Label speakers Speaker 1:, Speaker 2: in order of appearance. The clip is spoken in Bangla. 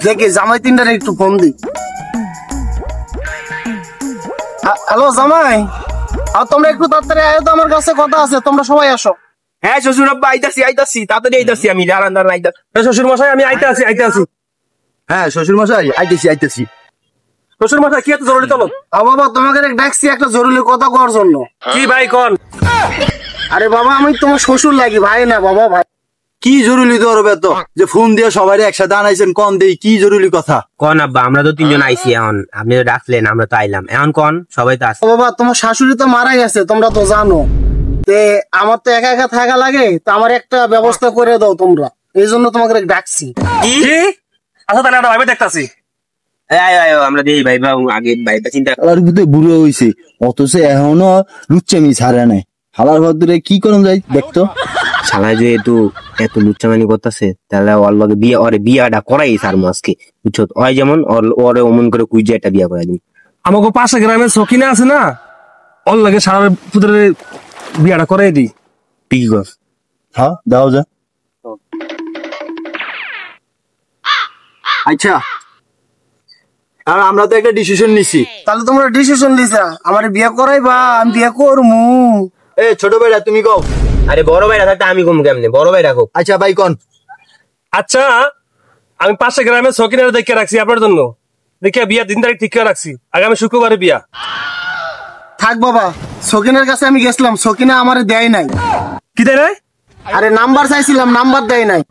Speaker 1: দেখি জামাই তিনটার একটু ফোন দি। হ্যালো জামাই, আর তোমরা একটু তাড়াতাড়ি আয়ো তো, আমার কাছে কথা আছে, তোমরা সবাই আসো।
Speaker 2: হ্যাঁ শ্বশুর আব্বা আইতাছি তাড়াতাড়ি আইতাছি আমি দাঁড়ান আইতাছি। শ্বশুর মশাই আমি আইতাছি।
Speaker 3: হ্যাঁ শ্বশুর মশাই আইতেছি।
Speaker 2: শ্বশুর মশাই কি এত জরুরি তলব?
Speaker 1: বাবা তোমাকে ডাকছি একটা জরুরি কথা করার জন্য।
Speaker 2: কি ভাই কোন?
Speaker 1: আরে বাবা আমি তোমার শ্বশুর লাগি, ভাই না বাবা, ভাই।
Speaker 3: কি জরুরি তোর বেত যে ফোন দিয়ে সবাই একসাথে আনাইছেন, কোন দেই কি জরুরি কথা?
Speaker 4: কোন আব্বা, আমরা তো তিনজন আইছি এখন, আপনি তো ডাকলেন আমরা তো আইলাম এখন, কোন সবাই তো আসছে।
Speaker 1: বাবা তোমার শাশুড়ি তো মারা গেছে, তোমরা তো জানো। তে আমার তো একা একা থাকা লাগে, তো আমার একটা ব্যবস্থা করে দাও তোমরা, এই জন্য তোমাকে ডাকছি।
Speaker 2: কি আচ্ছা তাহলে আমরা ভাইবে দেখতাছি।
Speaker 4: আমরা দিই ভাই আগে ভাইবা চিন্তা।
Speaker 3: আর বুড়ো হইছে অথচ এখনো লুচ্চামি ছাড়ে নাই। হালার ভদ্রে কি করুন যাই দেখতো।
Speaker 4: শালায় যে এত লুচ্চামানি করতেছে, তাহলে ওর লগে বিয়াটা করাই সার আজকে, বুঝছো? ওই যেমন ওরে অমন করে কুইজে একটা বিয়া করাই দিন।
Speaker 2: আমাকে পাশে গ্রামের সকিনা আছে না, ওর লাগে সারা পুত্রের বিয়াটা করাই দিই।
Speaker 4: ঠিকই কর।
Speaker 3: হ্যাঁ দাও যা। আচ্ছা আর আমরা তো একটা ডিসিশন নিছি।
Speaker 1: তাহলে তোমরা ডিসিশন লিছা আমার বিয়ে করাইবা, আমি বিয়ে করমু।
Speaker 3: এ ছোট ভাইরা তুমি কও।
Speaker 4: আরে বড় ভাইরা থাকতে আমি কম কেমনে, বড় ভাই রাখো।
Speaker 3: আচ্ছা ভাই কোন।
Speaker 2: আচ্ছা আমি পাশে গ্রামের সকিনার দেখে রাখছি আপনার জন্য, দেখে বিয়া দিন তারিখ ঠিক করে রাখছি, আগামী শুক্রবারে বিয়া।
Speaker 1: থাক বাবা, সকিনের কাছে আমি গেছিলাম, সকিনা আমারে দেয় নাই।
Speaker 2: কি দেয় নাই?
Speaker 1: আরে নাম্বার চাইছিলাম, নাম্বার দেয় নাই।